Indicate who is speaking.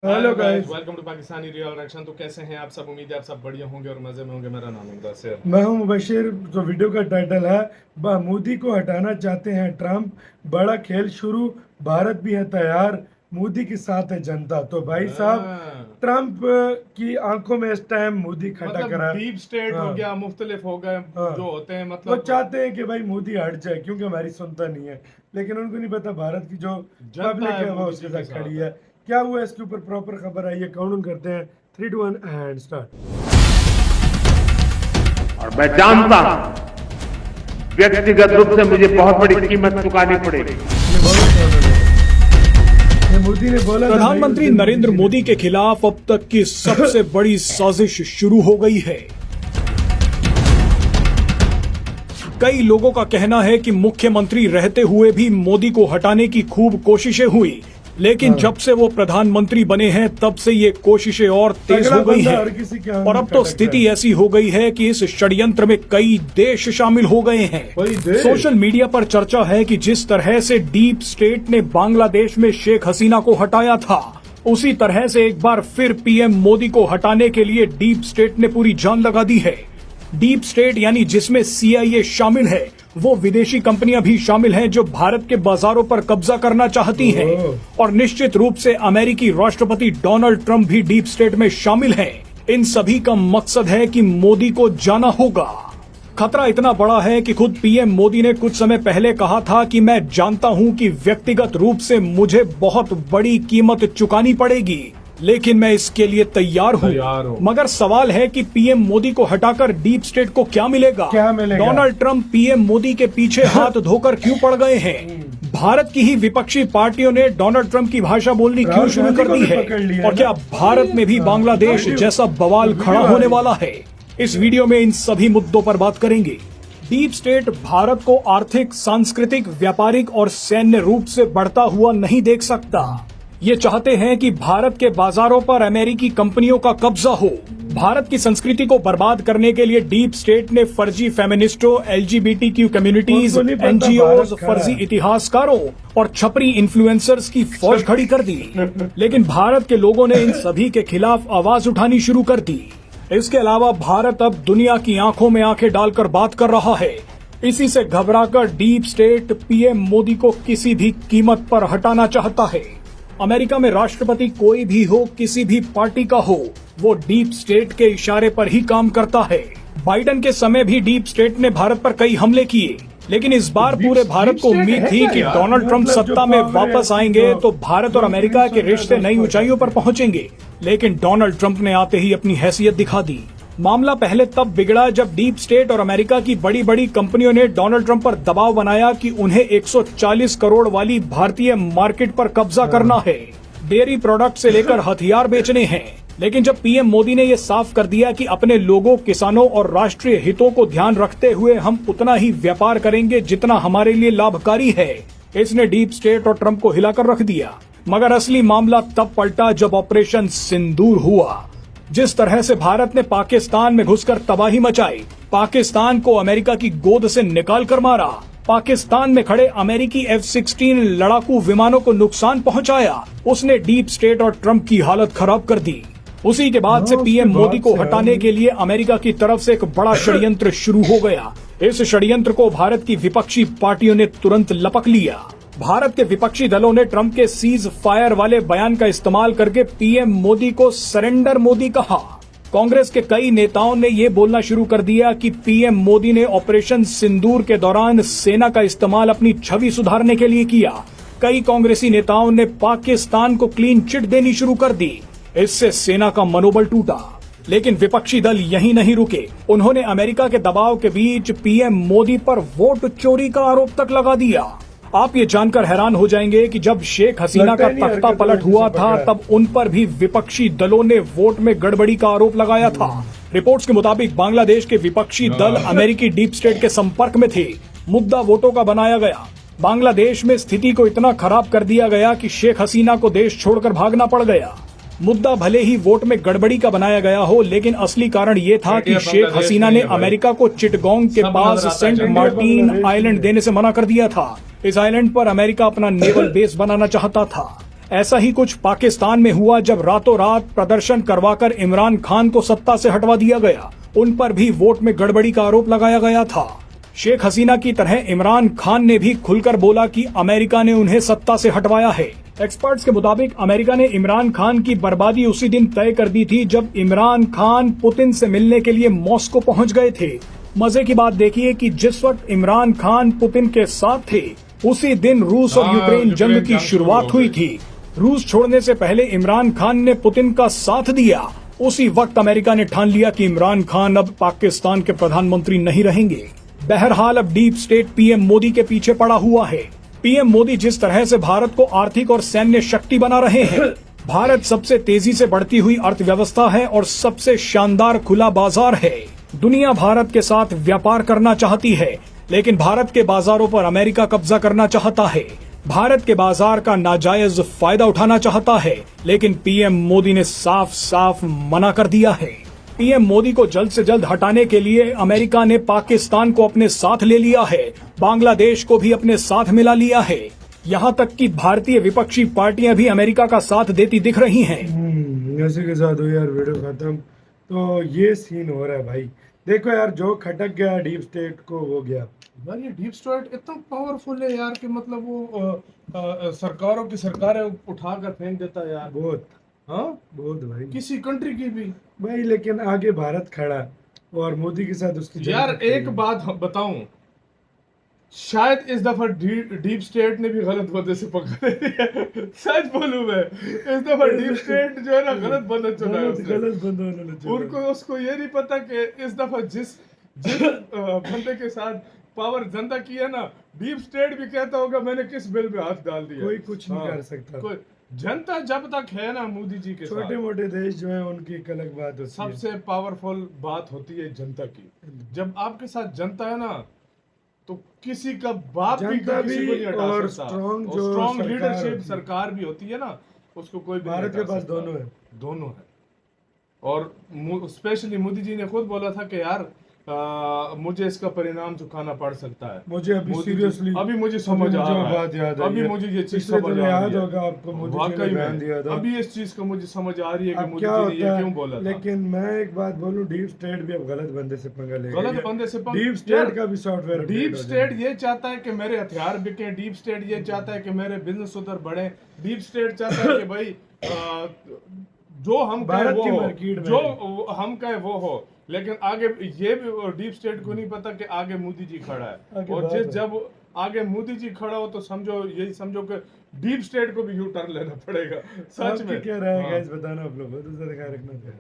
Speaker 1: Hello guys,
Speaker 2: welcome to Pakistani real reaction. तो कैसे हैं आप सब? उम्मीद है आप सब बढ़िया होंगे और मजे में होंगे। मेरा नाम है मुदस्सिर।
Speaker 1: मैं हूं मुबशिर। तो वीडियो का टाइटल है मोदी को हटाना चाहते हैं ट्रंप, बड़ा खेल शुरू, भारत भी है तैयार, मोदी के साथ है जनता। तो भाई साहब,
Speaker 2: हाँ।
Speaker 1: ट्रंप की आंखों में इस टाइम मोदी खटा
Speaker 2: मतलब
Speaker 1: करा।
Speaker 2: डीप स्टेट हो
Speaker 1: हाँ,
Speaker 2: गया, मुख्तलिफ हो गए
Speaker 1: हाँ।
Speaker 2: जो होते हैं,
Speaker 1: वो
Speaker 2: मतलब
Speaker 1: चाहते हैं कि भाई मोदी हट जाए क्योंकि हमारी सुनता नहीं है, लेकिन उनको नहीं पता भारत की जो
Speaker 2: जनता
Speaker 1: पब्लिक
Speaker 2: है
Speaker 1: है वो
Speaker 2: मोदी
Speaker 1: उसके
Speaker 2: जी के
Speaker 1: साथ
Speaker 2: साथ
Speaker 1: खड़ी
Speaker 2: है।
Speaker 1: है। क्या हुआ इसके ऊपर प्रॉपर खबर आई है, काउंट करते हैं। 3 2 1 एंड स्टार्ट।
Speaker 3: और मैं जानता हूं व्यक्तिगत रूप से मुझे बहुत बड़ी कीमत चुकानी पड़ेगी।
Speaker 1: मोदी ने बोला था
Speaker 4: प्रधानमंत्री
Speaker 1: भाई,
Speaker 4: नरेंद्र मोदी के खिलाफ अब तक की सबसे बड़ी साजिश शुरू हो गई है। कई लोगों का कहना है कि मुख्यमंत्री रहते हुए भी मोदी को हटाने की खूब कोशिशें हुई, लेकिन जब से वो प्रधानमंत्री बने हैं तब से ये कोशिशें और तेज हो गई हैं। और अब तो स्थिति ऐसी हो गई है कि इस षड्यंत्र में कई देश शामिल हो गए हैं। सोशल मीडिया पर चर्चा है कि जिस तरह से डीप स्टेट ने बांग्लादेश में शेख हसीना को हटाया था, उसी तरह से एक बार फिर पीएम मोदी को हटाने के लिए डीप स्टेट ने पूरी जान लगा दी है। डीप स्टेट यानी जिसमें CIA शामिल है, वो विदेशी कंपनियां भी शामिल हैं जो भारत के बाजारों पर कब्जा करना चाहती हैं। और निश्चित रूप से अमेरिकी राष्ट्रपति डोनाल्ड ट्रंप भी डीप स्टेट में शामिल हैं। इन सभी का मकसद है कि मोदी को जाना होगा। खतरा इतना बड़ा है कि खुद पीएम मोदी ने कुछ समय पहले कहा था कि मैं जानता हूं कि व्यक्तिगत रूप से मुझे बहुत बड़ी कीमत चुकानी पड़ेगी, लेकिन मैं इसके लिए तैयार हूँ। मगर सवाल है कि पीएम मोदी को हटाकर डीप स्टेट को क्या मिलेगा? डोनाल्ड ट्रंप पीएम मोदी के पीछे हाथ धोकर क्यों पड़ गए हैं? भारत की ही विपक्षी पार्टियों ने डोनाल्ड ट्रंप की भाषा बोलनी क्यों शुरू कर दी है? और क्या भारत में भी बांग्लादेश जैसा बवाल खड़ा होने वाला है? इस वीडियो में इन सभी मुद्दों पर बात करेंगे। डीप स्टेट भारत को आर्थिक, सांस्कृतिक, व्यापारिक और सैन्य रूप से बढ़ता हुआ नहीं देख सकता। ये चाहते हैं कि भारत के बाजारों पर अमेरिकी कंपनियों का कब्जा हो। भारत की संस्कृति को बर्बाद करने के लिए डीप स्टेट ने फर्जी फेमिनिस्टों, LGBTQ कम्युनिटीज, NGOs, फर्जी इतिहासकारों और छपरी इन्फ्लुएंसर्स की फौज खड़ी कर दी। लेकिन भारत के लोगों ने इन सभी के खिलाफ आवाज उठानी शुरू कर दी। इसके अलावा भारत अब दुनिया की आंखों में आंखें डालकर बात कर रहा है। इसी से घबराकर डीप स्टेट पीएम मोदी को किसी भी कीमत पर हटाना चाहता है। अमेरिका में राष्ट्रपति कोई भी हो, किसी भी पार्टी का हो, वो डीप स्टेट के इशारे पर ही काम करता है। बाइडेन के समय भी डीप स्टेट ने भारत पर कई हमले किए, लेकिन इस बार पूरे भारत को उम्मीद थी कि डोनाल्ड ट्रंप सत्ता में वापस आएंगे तो भारत और अमेरिका के रिश्ते नई ऊंचाइयों पर पहुंचेंगे। लेकिन डोनाल्ड ट्रंप ने आते ही अपनी हैसियत दिखा दी। मामला पहले तब बिगड़ा जब डीप स्टेट और अमेरिका की बड़ी बड़ी कंपनियों ने डोनाल्ड ट्रंप पर दबाव बनाया कि उन्हें 140 करोड़ वाली भारतीय मार्केट पर कब्जा करना है। डेयरी प्रोडक्ट से लेकर हथियार बेचने हैं। लेकिन जब पीएम मोदी ने ये साफ कर दिया कि अपने लोगों, किसानों और राष्ट्रीय हितों को ध्यान रखते हुए हम उतना ही व्यापार करेंगे जितना हमारे लिए लाभकारी है, इसने डीप स्टेट और ट्रंप को हिलाकर रख दिया। मगर असली मामला तब पलटा जब ऑपरेशन सिंदूर हुआ। जिस तरह से भारत ने पाकिस्तान में घुसकर तबाही मचाई, पाकिस्तान को अमेरिका की गोद से निकाल कर मारा, पाकिस्तान में खड़े अमेरिकी F-16 लड़ाकू विमानों को नुकसान पहुंचाया, उसने डीप स्टेट और ट्रंप की हालत खराब कर दी। उसी के बाद से पीएम मोदी को हटाने के लिए अमेरिका की तरफ से एक बड़ा षड्यंत्र शुरू हो गया। इस षड्यंत्र को भारत की विपक्षी पार्टियों ने तुरंत लपक लिया। भारत के विपक्षी दलों ने ट्रंप के सीज फायर वाले बयान का इस्तेमाल करके पीएम मोदी को सरेंडर मोदी कहा। कांग्रेस के कई नेताओं ने ये बोलना शुरू कर दिया कि पीएम मोदी ने ऑपरेशन सिंदूर के दौरान सेना का इस्तेमाल अपनी छवि सुधारने के लिए किया। कई कांग्रेसी नेताओं ने पाकिस्तान को क्लीन चिट देनी शुरू कर दी। इससे सेना का मनोबल टूटा। लेकिन विपक्षी दल यहीं नहीं रुके। उन्होंने अमेरिका के दबाव के बीच पीएम मोदी पर वोट चोरी का आरोप तक लगा दिया। आप ये जानकर हैरान हो जाएंगे कि जब शेख हसीना का तख्ता पलट हुआ था तब उन पर भी विपक्षी दलों ने वोट में गड़बड़ी का आरोप लगाया था। रिपोर्ट्स के मुताबिक बांग्लादेश के विपक्षी दल अमेरिकी डीप स्टेट के संपर्क में थे। मुद्दा वोटों का बनाया गया। बांग्लादेश में स्थिति को इतना खराब कर दिया गया कि शेख हसीना को देश छोड़कर भागना पड़ गया। मुद्दा भले ही वोट में गड़बड़ी का बनाया गया हो, लेकिन असली कारण ये था कि शेख हसीना ने अमेरिका को चिटगोंग के पास सेंट मार्टिन आइलैंड देने से मना कर दिया था। इस आइलैंड पर अमेरिका अपना नेवल बेस बनाना चाहता था। ऐसा ही कुछ पाकिस्तान में हुआ जब रातों रात प्रदर्शन करवाकर इमरान खान को सत्ता से हटवा दिया गया। उन पर भी वोट में गड़बड़ी का आरोप लगाया गया था। शेख हसीना की तरह इमरान खान ने भी खुलकर बोला कि अमेरिका ने उन्हें सत्ता से हटवाया है। एक्सपर्ट्स के मुताबिक अमेरिका ने इमरान खान की बर्बादी उसी दिन तय कर दी थी जब इमरान खान पुतिन से मिलने के लिए मॉस्को पहुंच गए थे। मजे की बात देखिए कि जिस वक्त इमरान खान पुतिन के साथ थे उसी दिन रूस और यूक्रेन जंग की शुरुआत हुई थी। रूस छोड़ने से पहले इमरान खान ने पुतिन का साथ दिया। उसी वक्त अमेरिका ने ठान लिया कि इमरान खान अब पाकिस्तान के प्रधानमंत्री नहीं रहेंगे। बहरहाल अब डीप स्टेट पीएम मोदी के पीछे पड़ा हुआ है। पीएम मोदी जिस तरह से भारत को आर्थिक और सैन्य शक्ति बना रहे हैं, भारत सबसे तेजी से बढ़ती हुई अर्थव्यवस्था है और सबसे शानदार खुला बाजार है। दुनिया भारत के साथ व्यापार करना चाहती है, लेकिन भारत के बाजारों पर अमेरिका कब्जा करना चाहता है। भारत के बाजार का नाजायज फायदा उठाना चाहता है, लेकिन पीएम मोदी ने साफ साफ मना कर दिया है। पीएम मोदी को जल्द से जल्द हटाने के लिए अमेरिका ने पाकिस्तान को अपने साथ ले लिया है, बांग्लादेश को भी अपने साथ मिला लिया है। यहाँ तक कि भारतीय विपक्षी पार्टियां भी अमेरिका का साथ देती दिख रही हैं।
Speaker 1: ऐसे के साथ हो यार वीडियो खत्म। तो ये सीन हो रहा है भाई। देखो यार, जो खटक गया डीप स्टेट को वो गया
Speaker 2: यार। ये डीप स्टेट इतना पावरफुल है यार कि मतलब वो सरकारों की सरकारें उठाकर फेंक देता है यार।
Speaker 1: बहुत,
Speaker 2: हाँ
Speaker 1: बहुत भाई,
Speaker 2: किसी कंट्री की भी
Speaker 1: भाई। लेकिन आगे भारत खड़ा और मोदी के साथ उसकी
Speaker 2: यार। एक बात बताऊं, शायद इस दफा डीप स्टेट ने भी गलत बंदे से पकड़ लिया। सच बोलूं मैं, इस दफा डीप स्टेट जो है ना गलत बंदा चुना है उसने।
Speaker 1: गलत बंदा उन्होंने चुना।
Speaker 2: उनको उसको ये नहीं पता कि इस दफा जिस बंदे के साथ पावर जनता की है ना, डीप स्टेट भी कहता होगा मैंने किस बिल में हाथ डाल दिया।
Speaker 1: कोई कुछ नहीं कर सकता।
Speaker 2: कोई जनता जब तक है ना मोदी जी के साथ,
Speaker 1: छोटे मोटे देश जो है उनकी एक अलग बात होती है।
Speaker 2: सबसे पावरफुल बात होती है जनता की। जब आपके साथ जनता है ना, तो किसी का बाप भी
Speaker 1: जनता
Speaker 2: किसी को नहीं हटा
Speaker 1: और
Speaker 2: सकता।
Speaker 1: स्ट्रॉन्ग
Speaker 2: लीडरशिप सरकार भी होती है ना, उसको कोई भी
Speaker 1: भारत
Speaker 2: नहीं
Speaker 1: के
Speaker 2: हटा
Speaker 1: पास
Speaker 2: सकता।
Speaker 1: दोनों है।
Speaker 2: दोनों है। और स्पेशली मोदी जी ने खुद बोला था कि यार मुझे इसका परिणाम चुकाना पड़ सकता है।
Speaker 1: मुझे अभी
Speaker 2: मोदी जी-
Speaker 1: सीरियसली
Speaker 2: अभी मुझे समझ आ रहा है।
Speaker 1: बात याद आई
Speaker 2: अभी
Speaker 1: है।
Speaker 2: मुझे ये चीज
Speaker 1: पिछले
Speaker 2: समझ
Speaker 1: दिनों
Speaker 2: आ
Speaker 1: याद
Speaker 2: रही है।
Speaker 1: होगा आपको, मोदी जी ने
Speaker 2: वाकई
Speaker 1: बयान
Speaker 2: में
Speaker 1: दिया था।
Speaker 2: अभी इस चीज को मुझे समझ आ रही है कि
Speaker 1: अब
Speaker 2: मोदी
Speaker 1: क्या
Speaker 2: जी ने ये
Speaker 1: होता
Speaker 2: क्यों बोला
Speaker 1: है,
Speaker 2: था।
Speaker 1: लेकिन मैं एक बात बोलूं, डीप स्टेट भी अब गलत बंदे से पंगा लेगा।
Speaker 2: गलत बंदे से
Speaker 1: डीप
Speaker 2: यार,
Speaker 1: स्टेट का भी सॉफ्टवेयर
Speaker 2: डीप स्टेट ये चाहता है कि मेरे हथियार बिके। डीप स्टेट ये चाहता है कि मेरे बिजनेस उधर बढ़े। डीप स्टेट चाहता है कि भाई जो हम कहे
Speaker 1: भारत
Speaker 2: वो
Speaker 1: की
Speaker 2: हो,
Speaker 1: मार्केट में
Speaker 2: जो हम कहे वो हो। लेकिन आगे ये भी डीप स्टेट को नहीं पता कि आगे मोदी जी खड़ा है।
Speaker 1: आगे
Speaker 2: और
Speaker 1: बात है।
Speaker 2: जब आगे मोदी जी खड़ा हो तो समझो, यही समझो कि डीप स्टेट को भी यू टर्न लेना पड़ेगा। सच
Speaker 1: आपकी
Speaker 2: में
Speaker 1: क्या राय है
Speaker 2: हाँ।
Speaker 1: गाइस, बताना आप लोग। बहुत ज़्यादा ख्याल रखना चाहिए।